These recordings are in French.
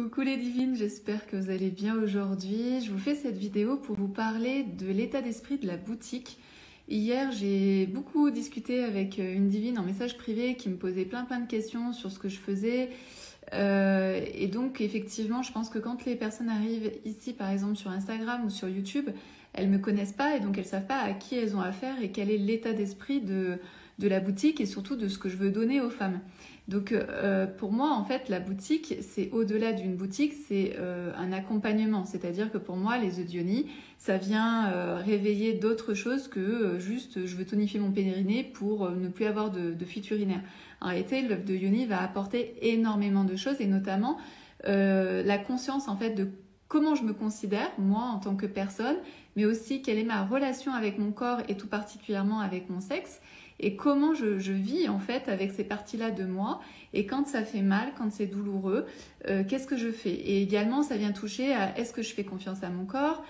Coucou les divines, j'espère que vous allez bien aujourd'hui. Je vous fais cette vidéo pour vous parler de l'état d'esprit de la boutique. Hier, j'ai beaucoup discuté avec une divine en message privé qui me posait plein de questions sur ce que je faisais. Et donc, effectivement, je pense que quand les personnes arrivent ici, par exemple sur Instagram ou sur YouTube, elles ne me connaissent pas et donc elles ne savent pas à qui elles ont affaire et quel est l'état d'esprit de la boutique et surtout de ce que je veux donner aux femmes. Donc pour moi, en fait, la boutique, c'est au-delà d'une boutique, c'est un accompagnement. C'est-à-dire que pour moi, les œufs de Yoni, ça vient réveiller d'autres choses que juste je veux tonifier mon périnée pour ne plus avoir de fuite urinaire. En réalité, l'œuf de Yoni va apporter énormément de choses et notamment la conscience en fait de comment je me considère, moi, en tant que personne, mais aussi quelle est ma relation avec mon corps et tout particulièrement avec mon sexe. Et comment je vis en fait avec ces parties-là de moi et quand ça fait mal, quand c'est douloureux, qu'est-ce que je fais? Et également, ça vient toucher à est-ce que je fais confiance à mon corps,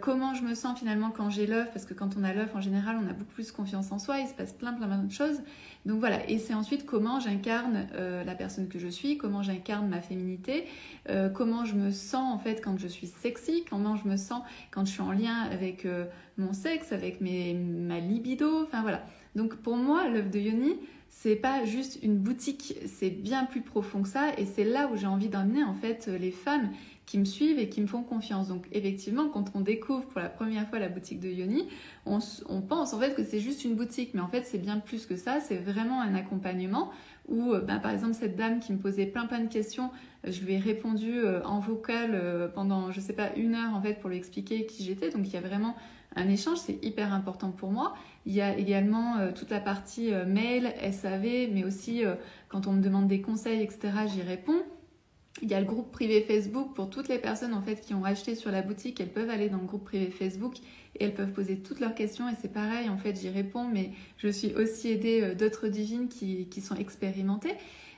comment je me sens finalement quand j'ai l'œuf, parce que quand on a l'œuf en général, on a beaucoup plus confiance en soi, il se passe plein de choses. Donc voilà, et c'est ensuite comment j'incarne la personne que je suis, comment j'incarne ma féminité, comment je me sens en fait quand je suis sexy, comment je me sens quand je suis en lien avec mon sexe, avec ma libido, enfin voilà. Donc pour moi, l'œuf de Yoni, c'est pas juste une boutique, c'est bien plus profond que ça et c'est là où j'ai envie d'emmener en fait les femmes qui me suivent et qui me font confiance. Donc effectivement, quand on découvre pour la première fois la boutique de Yoni, on pense en fait que c'est juste une boutique, mais en fait c'est bien plus que ça, c'est vraiment un accompagnement où par exemple cette dame qui me posait plein de questions, je lui ai répondu en vocal pendant je sais pas 1 heure en fait pour lui expliquer qui j'étais, donc il y a vraiment un échange, c'est hyper important pour moi. Il y a également toute la partie mail, SAV, mais aussi quand on me demande des conseils, etc., j'y réponds. Il y a le groupe privé Facebook pour toutes les personnes en fait qui ont acheté sur la boutique, elles peuvent aller dans le groupe privé Facebook et elles peuvent poser toutes leurs questions et c'est pareil en fait j'y réponds, mais je suis aussi aidée d'autres divines qui sont expérimentées.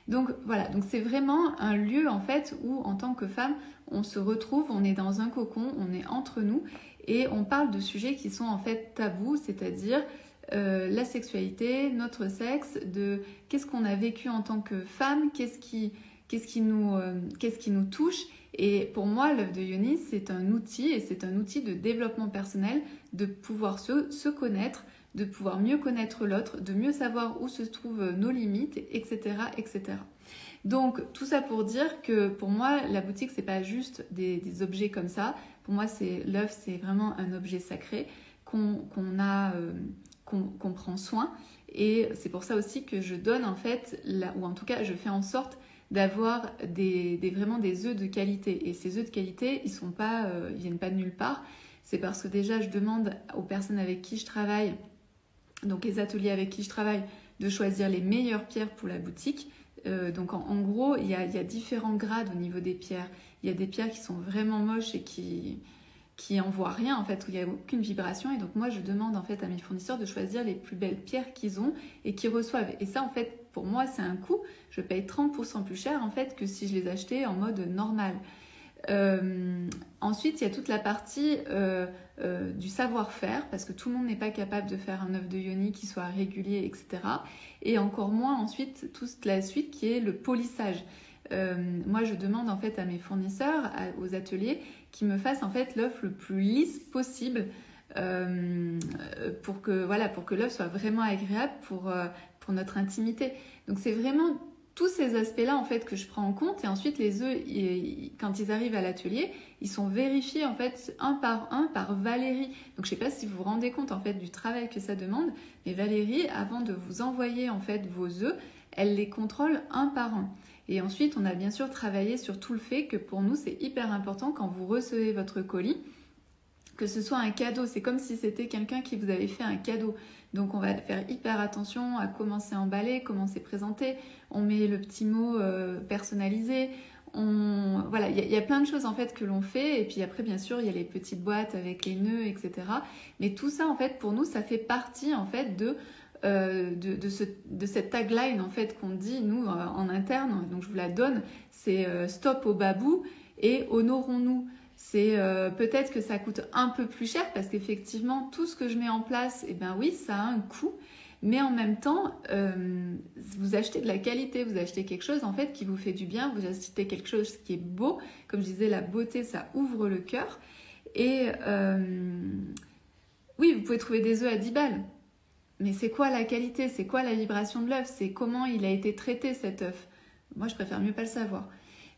Donc voilà, donc c'est vraiment un lieu en fait où en tant que femme on se retrouve, on est dans un cocon, on est entre nous et on parle de sujets qui sont en fait tabous, c'est-à-dire la sexualité, notre sexe, de qu'est-ce qu'on a vécu en tant que femme, qu'est-ce qui nous touche. Et pour moi, l'œuf de Yoni, c'est un outil et c'est un outil de développement personnel, de pouvoir se connaître, de pouvoir mieux connaître l'autre, de mieux savoir où se trouvent nos limites, etc., etc. Donc tout ça pour dire que pour moi, la boutique, c'est pas juste des objets comme ça. Pour moi, l'œuf, c'est vraiment un objet sacré qu'on prend soin. Et c'est pour ça aussi que je donne en fait, ou en tout cas, je fais en sorte d'avoir vraiment des œufs de qualité. Et ces œufs de qualité, ils viennent pas de nulle part. C'est parce que déjà, je demande aux personnes avec qui je travaille, donc les ateliers avec qui je travaille, de choisir les meilleures pierres pour la boutique. Donc en gros, il y a différents grades au niveau des pierres. Il y a des pierres qui sont vraiment moches et qui envoient rien en fait, où il n'y a aucune vibration. Et donc moi, je demande en fait à mes fournisseurs de choisir les plus belles pierres qu'ils ont et qu'ils reçoivent. Et ça en fait, pour moi, c'est un coût. Je paye 30% plus cher en fait que si je les achetais en mode normal. Ensuite, il y a toute la partie du savoir-faire, parce que tout le monde n'est pas capable de faire un œuf de Yoni qui soit régulier, etc. Et encore moins ensuite toute la suite qui est le polissage. Moi, je demande en fait à mes fournisseurs, aux ateliers, qu'ils me fassent en fait l'œuf le plus lisse possible pour que l'œuf soit vraiment agréable pour notre intimité. Donc c'est vraiment tous ces aspects-là en fait que je prends en compte et ensuite les œufs, quand ils arrivent à l'atelier, ils sont vérifiés en fait un par Valérie. Donc je sais pas si vous vous rendez compte en fait du travail que ça demande, mais Valérie, avant de vous envoyer en fait vos œufs, elle les contrôle un par un. Et ensuite, on a bien sûr travaillé sur tout le fait que pour nous, c'est hyper important quand vous recevez votre colis, que ce soit un cadeau. C'est comme si c'était quelqu'un qui vous avait fait un cadeau. Donc on va faire hyper attention à comment c'est emballé, comment c'est présenté. On met le petit mot personnalisé. Voilà, il y a plein de choses en fait que l'on fait. Et puis après, bien sûr, il y a les petites boîtes avec les nœuds, etc. Mais tout ça, en fait, pour nous, ça fait partie en fait de cette tagline en fait qu'on dit nous en interne, donc je vous la donne, c'est stop au babou et honorons-nous. C'est peut-être que ça coûte un peu plus cher parce qu'effectivement tout ce que je mets en place, eh ben oui, ça a un coût, Mais en même temps, vous achetez de la qualité, vous achetez quelque chose en fait qui vous fait du bien, vous achetez quelque chose qui est beau. Comme je disais, la beauté, ça ouvre le cœur. Et oui, vous pouvez trouver des œufs à 10 balles. Mais c'est quoi la qualité? C'est quoi la vibration de l'œuf? C'est comment il a été traité cet œuf? Moi, je préfère mieux pas le savoir.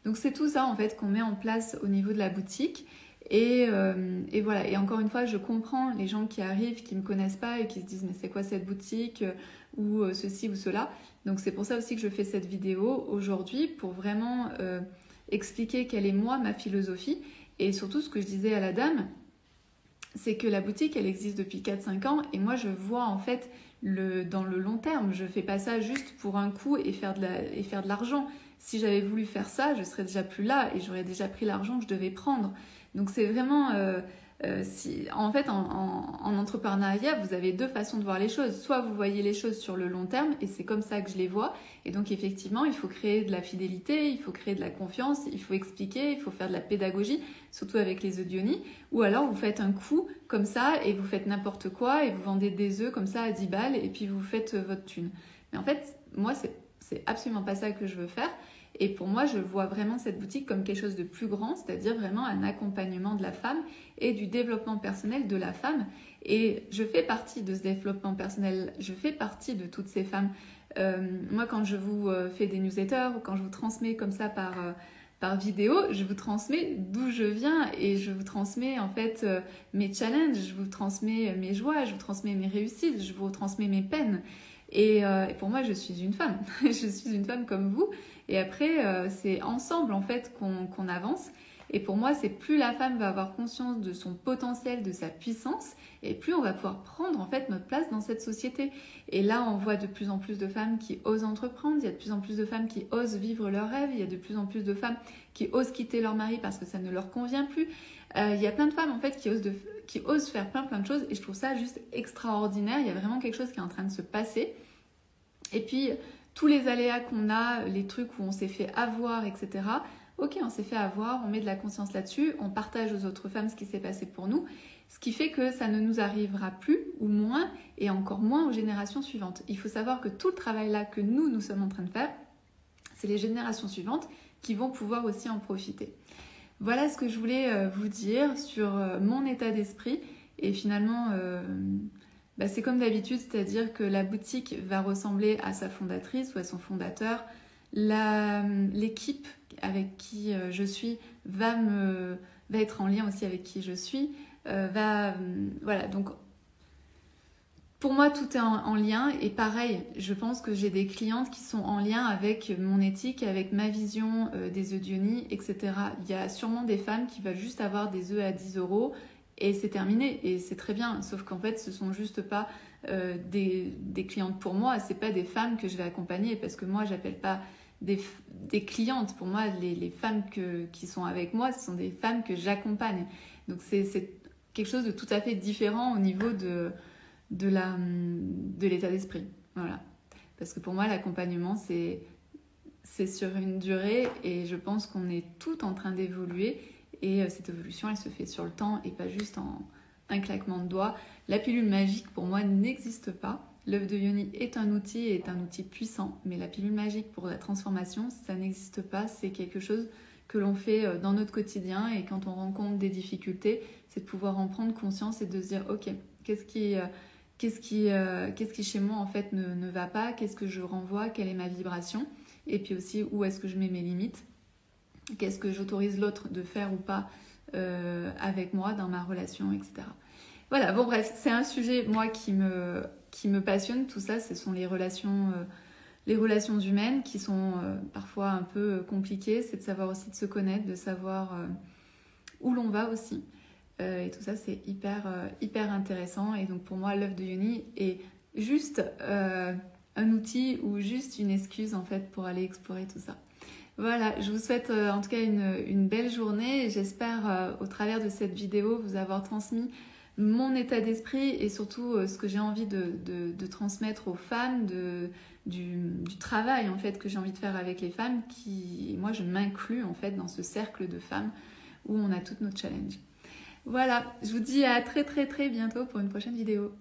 Donc c'est tout ça en fait qu'on met en place au niveau de la boutique. Et voilà, et encore une fois, je comprends les gens qui arrivent, qui ne me connaissent pas et qui se disent mais c'est quoi cette boutique ou ceci ou cela. Donc c'est pour ça aussi que je fais cette vidéo aujourd'hui pour vraiment expliquer quelle est moi ma philosophie et surtout ce que je disais à la dame, c'est que la boutique elle existe depuis 4-5 ans et moi je vois en fait dans le long terme, je fais pas ça juste pour un coup et faire de l'argent. Si j'avais voulu faire ça, je serais déjà plus là et j'aurais déjà pris l'argent que je devais prendre. Donc c'est vraiment, en fait, en entrepreneuriat, vous avez deux façons de voir les choses. Soit vous voyez les choses sur le long terme, et c'est comme ça que je les vois. Et donc effectivement, il faut créer de la fidélité, il faut créer de la confiance, il faut expliquer, il faut faire de la pédagogie, surtout avec les œufs Diony. Ou alors vous faites un coup comme ça, et vous faites n'importe quoi, et vous vendez des œufs comme ça à 10 balles, et puis vous faites votre thune. Mais en fait, moi, c'est absolument pas ça que je veux faire. Et pour moi, je vois vraiment cette boutique comme quelque chose de plus grand, c'est-à-dire vraiment un accompagnement de la femme et du développement personnel de la femme. Et je fais partie de ce développement personnel, je fais partie de toutes ces femmes. Moi, quand je vous fais des newsletters ou quand je vous transmets comme ça par vidéo, je vous transmets d'où je viens et je vous transmets en fait mes challenges, je vous transmets mes joies, je vous transmets mes réussites, je vous transmets mes peines. Et pour moi, je suis une femme. Je suis une femme comme vous. Et après, c'est ensemble en fait qu'on avance. Et pour moi, c'est plus la femme va avoir conscience de son potentiel, de sa puissance, et plus on va pouvoir prendre en fait notre place dans cette société. Et là, on voit de plus en plus de femmes qui osent entreprendre. Il y a de plus en plus de femmes qui osent vivre leurs rêves. Il y a de plus en plus de femmes qui osent quitter leur mari parce que ça ne leur convient plus. Il y a plein de femmes en fait qui osent faire plein de choses. Et je trouve ça juste extraordinaire. Il y a vraiment quelque chose qui est en train de se passer. Et puis, tous les aléas qu'on a, les trucs où on s'est fait avoir, etc. Ok, on s'est fait avoir, on met de la conscience là-dessus, on partage aux autres femmes ce qui s'est passé pour nous, ce qui fait que ça ne nous arrivera plus ou moins, et encore moins aux générations suivantes. Il faut savoir que tout le travail-là que nous sommes en train de faire, c'est les générations suivantes qui vont pouvoir aussi en profiter. Voilà ce que je voulais vous dire sur mon état d'esprit, et finalement... c'est comme d'habitude, c'est-à-dire que la boutique va ressembler à sa fondatrice ou à son fondateur. L'équipe avec qui je suis va être en lien aussi avec qui je suis. Voilà, donc pour moi, tout est en lien. Et pareil, je pense que j'ai des clientes qui sont en lien avec mon éthique, avec ma vision des œufs Diony, etc. Il y a sûrement des femmes qui veulent juste avoir des œufs à 10 € et c'est terminé, et c'est très bien, sauf qu'en fait ce sont juste pas des clientes pour moi, c'est pas des femmes que je vais accompagner, parce que moi j'appelle pas des clientes, pour moi les femmes qui sont avec moi, ce sont des femmes que j'accompagne, donc c'est quelque chose de tout à fait différent au niveau de l'état d'esprit, voilà, parce que pour moi l'accompagnement c'est sur une durée, et je pense qu'on est tout en train d'évoluer. Et cette évolution, elle se fait sur le temps et pas juste en un claquement de doigts. La pilule magique, pour moi, n'existe pas. L'œuf de Diony est un outil puissant, mais la pilule magique pour la transformation, ça n'existe pas. C'est quelque chose que l'on fait dans notre quotidien, et quand on rencontre des difficultés, c'est de pouvoir en prendre conscience et de se dire, ok, qu'est-ce qui chez moi en fait ne va pas, qu'est-ce que je renvoie, quelle est ma vibration, et puis aussi où est-ce que je mets mes limites. Qu'est-ce que j'autorise l'autre de faire ou pas avec moi dans ma relation, etc. Voilà, bon bref, c'est un sujet moi qui me passionne, tout ça, ce sont les relations humaines qui sont parfois un peu compliquées, c'est de savoir aussi de se connaître, de savoir où l'on va aussi. Et tout ça, c'est hyper intéressant. Et donc pour moi, l'œuf de Diony est juste un outil ou juste une excuse en fait pour aller explorer tout ça. Voilà, je vous souhaite en tout cas une belle journée, et j'espère au travers de cette vidéo vous avoir transmis mon état d'esprit et surtout ce que j'ai envie de transmettre aux femmes, du travail en fait que j'ai envie de faire avec les femmes, moi je m'inclus en fait dans ce cercle de femmes où on a toutes nos challenges. Voilà, je vous dis à très bientôt pour une prochaine vidéo.